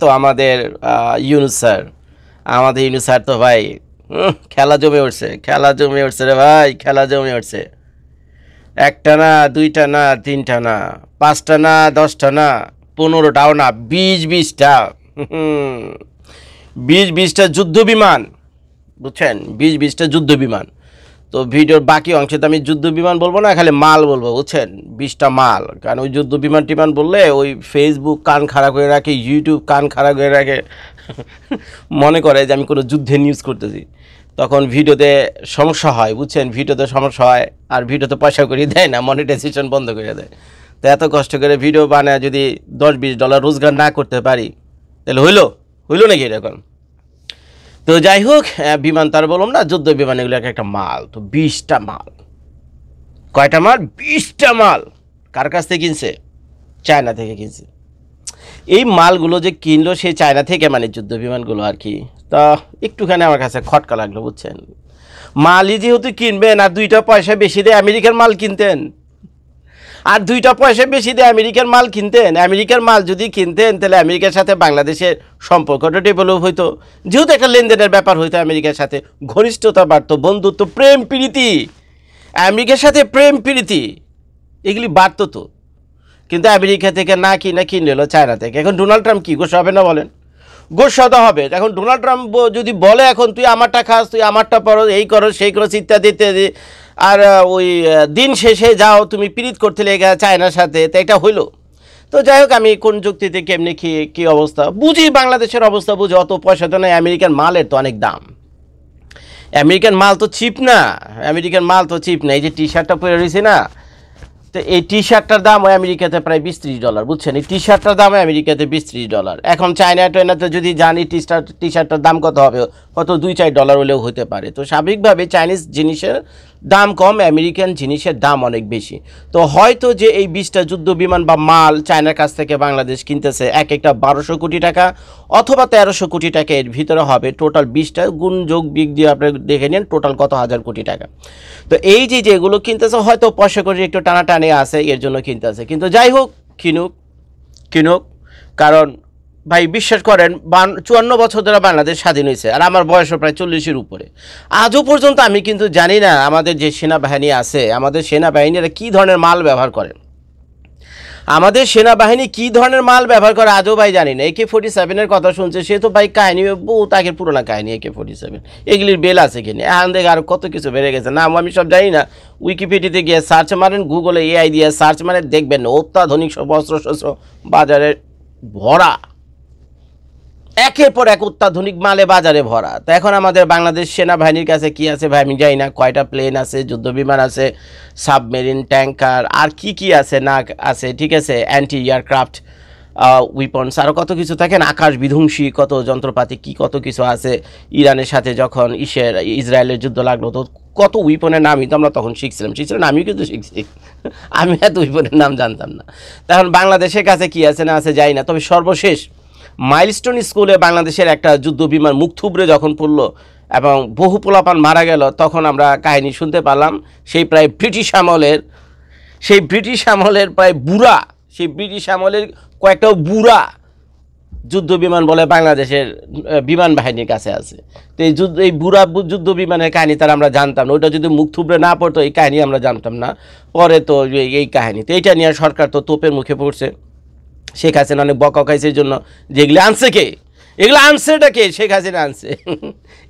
তো আমাদের ইউনূস স্যার, আমাদের ইউনূস স্যার তো ভাই খেলা জমে উঠছে রে ভাই, খেলা জমে উঠছে। একটা না, দুইটা না, তিনটা না, পাঁচটা না, 10টা না, 15টাও না, 20-20টা 20-20টা যুদ্ধ বিমান, বুঝছেন, 20-20টা যুদ্ধ বিমান। তো ভিডিওর বাকি অংশে তো আমি যুদ্ধ বিমান বলবো না, খালি মাল বলবো, বুঝছেন, 20টা মাল। কারণ ওই যুদ্ধ বিমান টিমান বললে ওই ফেসবুক কান খারাপ করে রাখে, ইউটিউব কান খারাপ করে রাখে, মনে করে যে আমি কোনো যুদ্ধের নিউজ করতেছি, তখন ভিডিওতে সমস্যা হয়, বুঝছেন, ভিডিওতে সমস্যা হয়। আর ভিডিওতে পয়সা করে দেয় না, মনিটাইজেশন বন্ধ করে দেয়। তো এত কষ্ট করে ভিডিও বানায় যদি $10-20 রোজগার না করতে পারি, তাহলে হইলো নাকি এরকম? তো যাই হোক, বিমান তার বললাম না, যুদ্ধ বিমান, এগুলো একটা মাল। তো 20টা মাল, কয়টা মাল? 20টা মাল। কার কাছ থেকে কিনছে? চায়না থেকে কিনছে। এই মালগুলো যে কিনলো সেই চায়না থেকে, মানে যুদ্ধ বিমানগুলো আর কি। তা একটুখানি আমার কাছে খটকা লাগলো, বুঝছেন। মালই যেহেতু কিনবেন, আর 2টা পয়সা বেশি দিয়ে আমেরিকার মাল কিনতেন, আর 2টা পয়সা বেশি দিয়ে আমেরিকার মাল কিনতেন। আমেরিকার মাল যদি কিনতেন, তাহলে আমেরিকার সাথে বাংলাদেশের সম্পর্কটা ডেভেলপ হইতো, যেহেতু একটা লেনদেনের ব্যাপার হইতো, আমেরিকার সাথে ঘনিষ্ঠতা বাড়তো, বন্ধুত্ব, প্রেম প্রীতি, আমেরিকার সাথে প্রেম প্রীতি এগুলি বাড়তো তো। কিন্তু আমেরিকা থেকে না কিনে এলো চায়না থেকে। এখন ডোনাল্ড ট্রাম্প কি গোসা হবে না বলেন? গোসা তো হবে। এখন ডোনাল্ড ট্রাম্প যদি বলে এখন তুই আমারটা খাস, তুই আমারটা পরো, এই করো সেই করো, ইত্যাদি ইত্যাদি, আর ওই দিন শেষে যাও তুমি পীড়িত করতে লেগে চায়নার সাথে, তো এটা হইলো। তো যাই হোক, আমি কোন যুক্তিতে কেমনি কী অবস্থা বুঝি, বাংলাদেশের অবস্থা বুঝি। অত পয়সা তো নেই, আমেরিকান মালের তো অনেক দাম, আমেরিকান মাল তো চিপ না, আমেরিকান মাল তো চিপ না। এই যে টি শার্টটা পরে রয়েছে না, তো এই টি শার্টটার দাম ওই আমেরিকাতে প্রায় $20-30, বুঝছেন। এই টি শার্টটার দাম আমেরিকাতে $20-30। এখন চায়নাতে যদি জানি টি শার্টটার দাম কত হবে, কত $2-4 হলেও হতে পারে। তো স্বাভাবিকভাবে চাইনিজ জিনিসের দাম কম, আমেরিকান জিনিসের দাম অনেক বেশি। তো হয়তো যে এই 20টা যুদ্ধ বিমান বা মাল চায়নার কাছ থেকে বাংলাদেশ কিনতেছে, এক একটা 1200 কোটি টাকা অথবা 1300 কোটি টাকা, এর ভিতরে হবে। টোটাল 20টা গুণ যোগ বিগ দিয়ে আপনি দেখে নিন টোটাল কত হাজার কোটি টাকা। তো এই যে যেগুলো কিনতেছে, হয়তো পয়সা করে একটু টানাটানি আছে, এর জন্য কিনতেছে। কিন্তু যাই হোক, কিনুক। কারণ ভাই বিশ্বাস করেন, 54 বছর ধরে বাংলাদেশ স্বাধীন হয়েছে, আর আমার বয়সও প্রায় 40-এর উপরে। আজও পর্যন্ত আমি কিন্তু জানি না আমাদের যে সেনাবাহিনী আছে, আমাদের সেনাবাহিনীরা কী ধরনের মাল ব্যবহার করে, আমাদের সেনাবাহিনী কী ধরনের মাল ব্যবহার করে আজও ভাই জানি না। AK-47 কথা শুনছে, সে তো ভাই কাহিনী বহুত আগের পুরোনো কাহিনী। AK-47 এগুলির বেল আছে কিনে, এখন দেখে আরও কত কিছু বেড়ে গেছে, নাম আমি সব জানি না। উইকিপিডিয়াতে গিয়ে সার্চ মারেন, গুগলে AI দিয়ে সার্চ মারেন, দেখবেন অত্যাধুনিক সব অস্ত্রশস্ত্র বাজারে ভরা, একের পর এক অত্যাধুনিক মালে বাজারে ভরা। তো এখন আমাদের বাংলাদেশ সেনাবাহিনীর কাছে কি আছে ভাই আমি জানি না, কয়টা প্লেন আছে, যুদ্ধ বিমান আছে, সাবমেরিন, ট্যাঙ্কার, আর কি আছে না আছে, ঠিক আছে, অ্যান্টি এয়ারক্রাফট উইপন্স, আরও কত কিছু থাকেন, আকাশ বিধ্বংসী কত যন্ত্রপাতি, কত কিছু আছে। ইরানের সাথে যখন ইসরায়েলের যুদ্ধ লাগলো, তো কত উইপনের নামই তো আমরা তখন শিখছিলাম, আমিও কিন্তু শিখছি, আমি এত উইপনের নাম জানতাম না। তখন বাংলাদেশের কাছে কি আছে না আছে যাই না। তবে সর্বশেষ মাইলস্টোন স্কুলে বাংলাদেশের একটা যুদ্ধ বিমান মুখ থুবড়ে যখন পড়লো এবং বহু পোলাপান মারা গেল, তখন আমরা কাহিনী শুনতে পারলাম সেই প্রায় ব্রিটিশ আমলের প্রায় বুড়া, সেই ব্রিটিশ আমলের কয়েকটা বুড়া যুদ্ধ বিমান বলে বাংলাদেশের বিমান বাহিনীর কাছে আছে। তো এই বুড়া যুদ্ধ বিমানের কাহিনী তারা আমরা জানতাম না, ওইটা যদি মুখ থুবড়ে না পড়তো এই কাহিনী আমরা জানতাম না। পরে তো এই কাহিনী, তো এইটা নিয়ে সরকার তো তোপের মুখে পড়ছে। শেখ হাসিনা অনেক বকা খাইছে জন্য, যেগুলি আনছে কে, এগুলো আনছেটা কে? শেখ হাসিনা আনছে।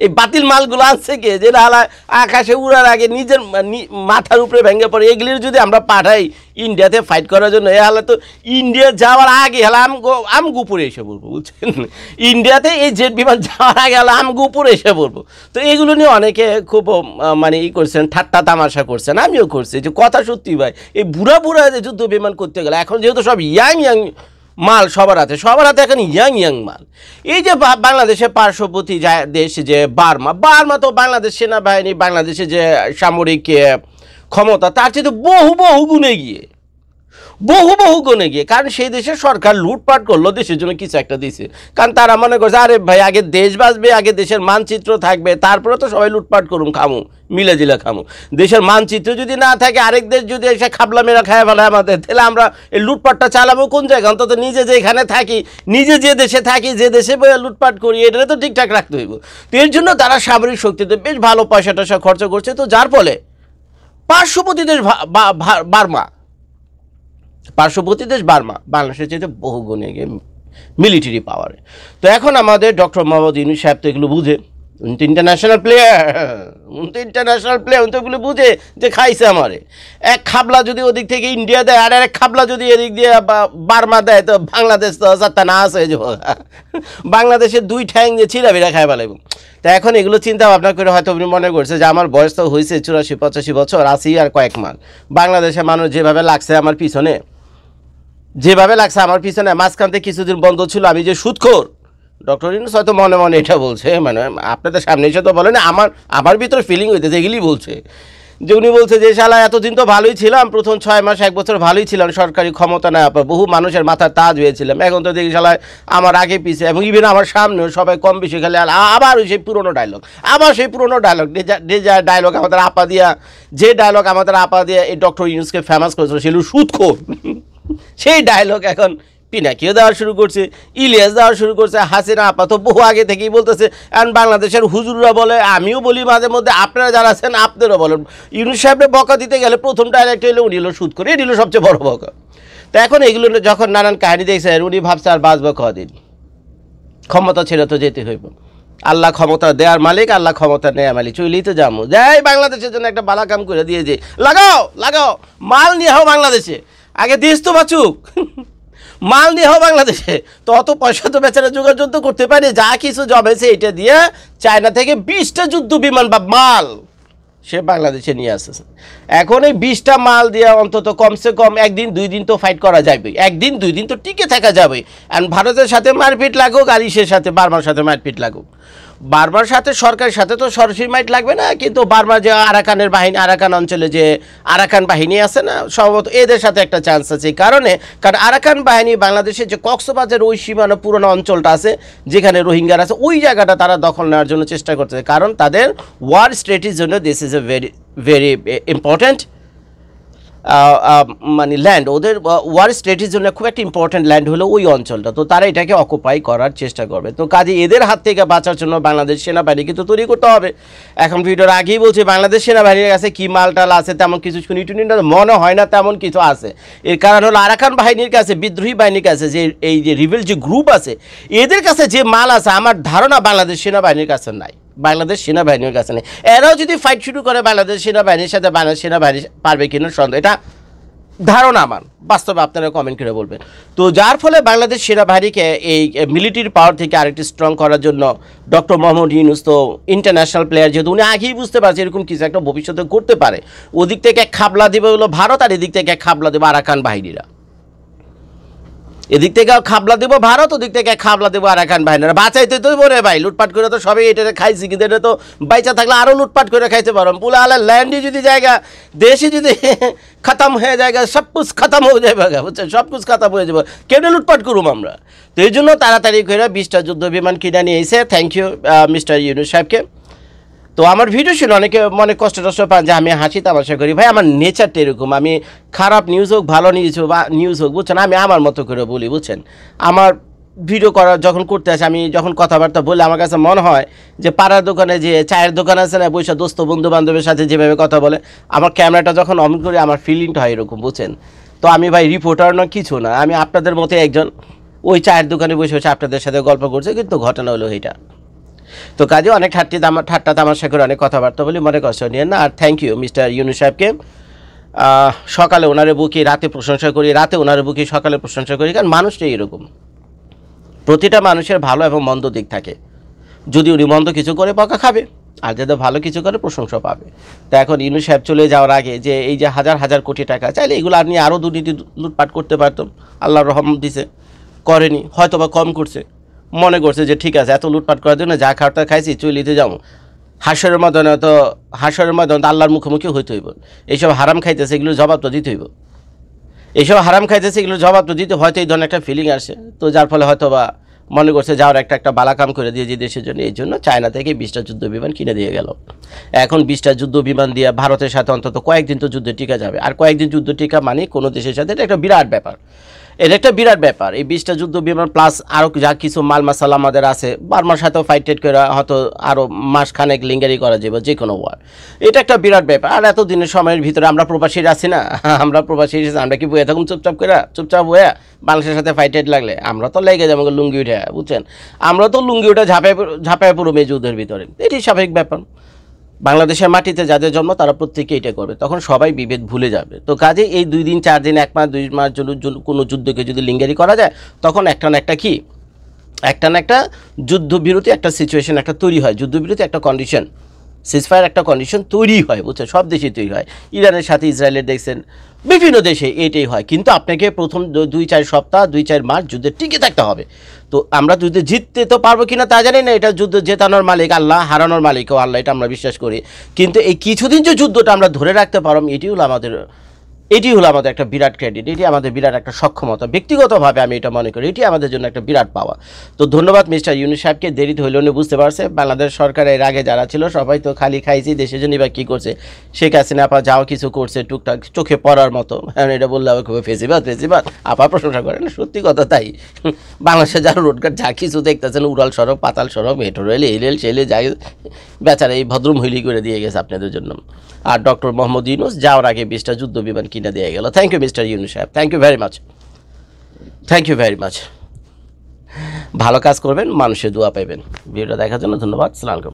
এই বাতিল মালগুলো আনছে কে? যেটা হালা আকাশে উড়ার আগে নিজের মাথার উপরে ভেঙে পড়ে, এগুলির যদি আমরা পাঠাই ইন্ডিয়াতে ফাইট করার জন্য, এ হালা তো ইন্ডিয়া যাওয়ার আগে হেলা আমগুপুরে এসে পড়বো, বুঝছেন। ইন্ডিয়াতে এই জেট বিমান যাওয়ার আগে হেলা আমগুপুরে এসে পড়বো। তো এগুলো নিয়ে অনেকে খুব মানে করছেন, ঠাট্টা তামাশা করছেন, আমিও করছি। যে কথা সত্যি ভাই, এই বুড়া যে যুদ্ধ বিমান করতে গেলে, এখন যেহেতু সব ইয়াং মাল সবার হাতে এখন ইয়াং মাল। এই যে বাংলাদেশের পার্শ্ববর্তী দেশ যে বার্মা তো বাংলাদেশ সেনাবাহিনী, বাংলাদেশে যে সামরিক ক্ষমতা তার চেয়ে বহু গুণে গিয়ে বহু বহু গুণে গিয়ে, কারণ সেই দেশের সরকার লুটপাট করলো, দেশের জন্য কিছু একটা দিছে, কারণ তারা মনে করছে আরে ভাই আগে দেশ বাঁচবে, আগে দেশের মানচিত্র থাকবে, তারপরে তো সবাই লুটপাট করুম, খামু মিলে জিলা খামু। দেশের মানচিত্র যদি না থাকে, আরেক দেশ যদি এসে খাবলা মেরা খায় ফেলায় আমাদের, তাহলে আমরা এই লুটপাটটা চালাবো কোন জায়গায়? অন্তত নিজে যেখানে থাকি, নিজে যে দেশে থাকি, যে দেশে লুটপাট করি, এটা তো ঠিকঠাক রাখতে হইব। তো এর জন্য তারা সামরিক শক্তিতে বেশ ভালো পয়সা টয়সা খরচ করছে। তো যার ফলে পার্শ্ববর্তী দেশ বার্মা, পার্শ্ববর্তী দেশ বার্মা বাংলাদেশের চাইতে বহু গুণে এগিয়ে মিলিটারি পাওয়ারে। তো এখন আমাদের ডক্টর মোহাম্মদ ইউনূস সাহেব তো এগুলো বুঝে, উনি তো ইন্টারন্যাশনাল প্লেয়ার, উনি তো এগুলো বুঝে যে খাইছে আমারে। এক খাবলা যদি ওদিক থেকে ইন্ডিয়া দেয়, আর এক খাবলা যদি এদিক দিয়ে বার্মা দেয়, তো বাংলাদেশ তো চারটা না আছে যে বাংলাদেশের দুই ঠ্যাং দিয়ে ছিঁড়াবিড়া খাই ফেলাইব। তা এখন এগুলো চিন্তা ভাবনা করে হয়তো উনি মনে করছে যে আমার বয়স তো হয়েছে 84-85 বছর, আছি আর কয়েক মাস, বাংলাদেশের মানুষ যেভাবে লাগছে আমার পিছনে, মাঝখান থেকে কিছুদিন বন্ধ ছিল, আমি যে সুদখোর, ডক্টর ইউনূস হয়তো মনে মনে এটা বলছে, মানে আপনাদের সামনে এসে তো বলে না, আমার ভিতরে ফিলিং হইতেছে, এগুলি বলছে যে উনি বলছে যে শালা এতদিন তো ভালোই ছিলাম, প্রথম 6 মাস 1 বছর ভালোই ছিলাম, সরকারি ক্ষমতা না, বহু মানুষের মাথার তাজ হয়েছিলাম, এখন তো দেখি শালায় আমার আগে পিছে এবং ইভেন আমার সামনেও সবাই কম বেশি খেলে, আবার সেই পুরনো ডায়লগ, ডায়লগ আমাদের আপা দিয়া, যে ডায়লগ আমাদের আপা দিয়া এই ডক্টর ইউনূসকে ফেমাস করেছিল, সেগুলো সুদখোর সেই ডায়লগ এখন পিনাকিও দেওয়া শুরু করছে, ইলিয়াস দেওয়া শুরু করছে, হাসিনা আপা তো বহু আগে থেকেই বলতেছে। এখন বাংলাদেশের হুজুররা বলে, আমিও বলি মাঝে মধ্যে, আপনারা যারা আছেন আপনারও বলেন, ইউনূস সাহেবকে বকা দিতে গেলে প্রথম ডাইরেক্ট হলো উনি হলো সুদ করে, এটি হলো সবচেয়ে বড় বকা। তো এখন এগুলো যখন নানান কাহিনী দেখছে, উনি ভাবছে আর বাঁচবে কদিন, ক্ষমতা ছেড়ে তো যেতে হইব, আল্লাহ ক্ষমতা দেওয়ার মালিক, আল্লাহ ক্ষমতা নেওয়ার মালিক, চইলেই তো যাবো, যাই বাংলাদেশের জন্য একটা বালা কাম করে দিয়ে যে লাগাও মাল নিয়ে হও বাংলাদেশে, আগে দেশ তো বাঁচুক, মাল নিয়ে হও বাংলাদেশে, তো অত পয়সা তো বেচারা যোগাযোগ করতে পারে, যা কিছু জমেছে এটা দিয়ে চায়না থেকে 20টা যুদ্ধ বিমান বা মাল সে বাংলাদেশে নিয়ে আসছে। এখন এই 20টা মাল দিয়ে অন্তত কমসে কম 1-2 দিন তো ফাইট করা যাবে, 1-2 দিন তো টিকে থাকা যাবে। আর ভারতের সাথে মারপিট লাগুক, আর ইসের সাথে বার্মার সাথে মারপিট লাগুক, বার্মার সাথে সরকারের সাথে তো সরাসরি মাইট লাগবে না, কিন্তু বার্মার যে আরাকানের বাহিনী, আরাকান অঞ্চলে যে আরাকান বাহিনী আছে না, সম্ভবত এদের সাথে একটা চান্স আছে। এই কারণ আরাকান বাহিনী বাংলাদেশের যে কক্সবাজার ওই সীমানা পুরোনো অঞ্চলটা আছে, যেখানে রোহিঙ্গার আছে, ওই জায়গাটা তারা দখল নেওয়ার জন্য চেষ্টা করতেছে, কারণ তাদের ওয়ার স্ট্র্যাটেজির জন্য this is a very important মানে ল্যান্ড, ওদের ওয়ার স্ট্র্যাটেজির জন্য খুব একটা ইম্পর্ট্যান্ট ল্যান্ড হলো ওই অঞ্চলটা, তো তারা এটাকে অকুপাই করার চেষ্টা করবে। তো কাজে এদের হাত থেকে বাঁচার জন্য বাংলাদেশ সেনাবাহিনীকে তো তৈরি করতে হবে। এখন ভিডিওর আগেই বলছি, বাংলাদেশ সেনাবাহিনীর কাছে কী মালটাল আছে তেমন কিছু শুনি মনে হয় না তেমন কিছু আছে। এর কারণ হলো আরাকান বাহিনীর কাছে, বিদ্রোহী বাহিনীর কাছে, যে এই যে রিবেল যে গ্রুপ আছে, এদের কাছে যে মাল আছে আমার ধারণা বাংলাদেশ সেনাবাহিনীর কাছে নাই, বাংলাদেশ সেনাবাহিনীর কাছে নেই। এরাও যদি ফাইট শুরু করে বাংলাদেশ সেনাবাহিনীর সাথে, বাংলাদেশ সেনাবাহিনী পারবে কিনা সন্দেহ, এটা ধারণা আমার, বাস্তবে আপনারা কমেন্ট করে বলবেন। তো যার ফলে বাংলাদেশ সেনাবাহিনীকে এই মিলিটারি পাওয়ার থেকে আরেকটি স্ট্রং করার জন্য ডক্টর মোহাম্মদ ইউনূস তো ইন্টারন্যাশনাল প্লেয়ার, যেহেতু উনি আগেই বুঝতে পারছে এরকম কিছু একটা ভবিষ্যতে করতে পারে, ওদিক থেকে খাবলা দেবে হলো ভারত, আর এদিক থেকে খাবলা দেবে আরাকান বাহিনীরা, এদিক থেকে খাবলা দেবো ভারত, ওদিক থেকে খাবলা দেবো আরাকান বাহিনীরা। বাঁচাইতে তো বলে ভাই, লুটপাট করে তো সবাই এটা খাইছি, কিন্তু এটা তো বাইচা থাকলে আরও লুটপাট করে খাইতে পারো। পুলা আলা ল্যান্ডই যদি জায়গা, দেশে যদি খতম হয়ে জায়গা, সব কুছ খতম হয়ে যাবে, বুঝছেন, সব কুছ খতম হয়ে যাবে, কেন লুটপাট করুম আমরা? তো এই জন্য তাড়াতাড়ি করে 20টা যুদ্ধ বিমান কিনে নিয়ে এসে, থ্যাংক ইউ মিস্টার ইউনূস সাহেবকে। তো আমার ভিডিও শুনে অনেকে মনে কষ্ট পান যে আমি হাসি তামাশা করি, ভাই আমার নেচারটা এরকম, আমি খারাপ নিউজ হোক ভালো নিউজ হোক বুঝছেন, আমি আমার মতো করে বলি, বুঝছেন। আমার ভিডিও করা যখন করতে আসে, আমি যখন কথাবার্তা বলি, আমার কাছে মনে হয় যে পাড়ার দোকানে যে চায়ের দোকান আছে না, বৈশা দোস্ত বন্ধু বান্ধবের সাথে যেভাবে কথা বলে, আমার ক্যামেরাটা যখন অন করি আমার ফিলিংটা হয় এরকম, বুঝছেন। তো আমি ভাই রিপোর্টার না কিছু না, আমি আপনাদের মতো একজন ওই চায়ের দোকানে বসে বসে আপনাদের সাথে গল্প করছে, কিন্তু ঘটনা হলো এইটা। তো কাজে অনেক ঠাট্টা তামাশা করে অনেক কথাবার্তা বলি, মনে কষ্ট নিয়ে না। আর থ্যাংক ইউ মিস্টার ইউনূস সাহেবকে, সকালে ওনারে বুকি, রাতে প্রশংসা করি, রাতে ওনারে বুকি, সকালে প্রশংসা করি, কারণ মানুষটাই এরকম, প্রতিটা মানুষের ভালো এবং মন্দ দিক থাকে। যদি উনি মন্দ কিছু করে বকা খাবে, আর যদি ভালো কিছু করে প্রশংসা পাবে। তো এখন ইউনূস সাহেব চলে যাওয়ার আগে যে এই যে হাজার হাজার কোটি টাকা, চাইলে এগুলো আপনি আরও দুর্নীতি লুটপাট করতে পারতাম, আল্লাহর রহমত দিছে, করেনি, হয়তো বা কম করছে, মনে করছে যে ঠিক আছে এত লুটপাট করার জন্য যা খাওয়াটা খাইছি চলিতে যাও, হাসরের ময়দানে তো আল্লাহর মুখোমুখি হইতে হইব, এইসব হারাম খাইতেছে এগুলো জবাব তো দিতে হইব। এইসব হারাম খাইতেছে, এগুলো জবাব তো দিতে হয়তো এই ধরনের একটা ফিলিং আসে, তো যার ফলে হয়তো বা মনে করছে যাওয়ার একটা বালা কাম করে দিয়ে যে দেশের জন্য, এই জন্য চায়না থেকে 20টা যুদ্ধ বিমান কিনে দিয়ে গেল। এখন 20টা যুদ্ধ বিমান দিয়ে ভারতের সাথে অন্তত কয়েকদিন তো যুদ্ধ টিকা যাবে, আর কয়েকদিন যুদ্ধ টিকা মানে কোনো দেশের সাথে এটা একটা বিরাট ব্যাপার, এটা একটা বিরাট ব্যাপার। এই 20টা যুদ্ধ বিমান প্লাস আরও যা কিছু মাল মাসালা আমাদের আছে, বার্মার সাথেও ফাইট টেট করে হয়তো আরও মাসখানেক লিঙ্গারি করা যাবে যে কোনো ওয়ার, এটা একটা বিরাট ব্যাপার। আর এত দিনের সময়ের ভিতরে আমরা প্রবাসীরা আছি না, আমরা প্রবাসী আমরা কি বয়ে থাকুন চুপচাপ করে, চুপচাপ বয়ে বাংলাদেশের সাথে ফাইট টেট লাগলে আমরা তো লেগে যাবো লুঙ্গি উঠে, বুঝছেন, আমরা তো লুঙ্গি উঠে ঝাঁপায় পড়ব এই যুদ্ধের ভিতরে, এটি স্বাভাবিক ব্যাপার। বাংলাদেশের মাটিতে যাদের জন্ম তারা প্রত্যেকে এটা করবে, তখন সবাই বিভেদ ভুলে যাবে। তো কাজে এই 2 দিন 4 দিন 1 মাস 2 মাস জন্য কোনো যুদ্ধকে যদি লিঙ্গারি করা যায়, তখন একটা না একটা যুদ্ধবিরতি একটা সিচুয়েশন একটা তৈরি হয়, যুদ্ধবিরতি একটা কন্ডিশন, সিজফায়ার একটা কন্ডিশন তৈরি হয়, বুঝছেন, সব দেশেই তৈরি হয়। ইরানের সাথে ইসরায়েলের দেখছেন, বিভিন্ন দেশে এটাই হয়। কিন্তু আপনাকে প্রথম 2-4 সপ্তাহ 2-4 মাস যুদ্ধে টিকে থাকতে হবে। তো আমরা যুদ্ধে জিততে তো পারবো কিনা তা জানি না, এটা যুদ্ধ জেতানোর মালিক আল্লাহ, হারানোর মালিকও আল্লাহ, এটা আমরা বিশ্বাস করি। কিন্তু এই কিছুদিন যে যুদ্ধটা আমরা ধরে রাখতে পারব, এটি হলো আমাদের একটা বিরাট ক্রেডিট, এটি আমাদের বিরাট একটা সক্ষমতা, ব্যক্তিগতভাবে আমি এটা মনে করি এটি আমাদের জন্য একটা বিরাট পাওয়া। তো ধন্যবাদ মিস্টার ইউনূস সাহেবকে, দেরিতে হইলেও উনি বুঝতে পারছে বাংলাদেশ সরকারের আগে যারা ছিল সবাই তো খালি খাইছি, দেশের জন্য বা কী করছে, শেখ হাসিনা আপা যাও কিছু করছে টুকটাক চোখে পড়ার মতো, এটা বললে আবার খুব ফেসিবাদ আপা প্রশংসা করেন, সত্যি কথা তাই। বাংলাদেশে যারা রোডঘাট যা কিছু দেখতেছেন, উড়াল সড়ক, পাতাল সড়ক, মেট্রো রেল, এই রেল সেই রেল, যাই বেচারা এই ভদ্রমহিলি করে দিয়ে গেছে আপনাদের জন্য। আর ডক্টর মোহাম্মদ ইউনূস যাওয়ার আগে 20টা যুদ্ধ বিমান কিনে দিয়ে গেল। থ্যাংক ইউ মিস্টার ইউনূস সাহেব, থ্যাংক ইউ ভেরি মাচ। ভালো কাজ করবেন, মানুষের দোয়া পাইবেন। ভিডিওটা দেখার জন্য ধন্যবাদ। সালাম আলাইকুম।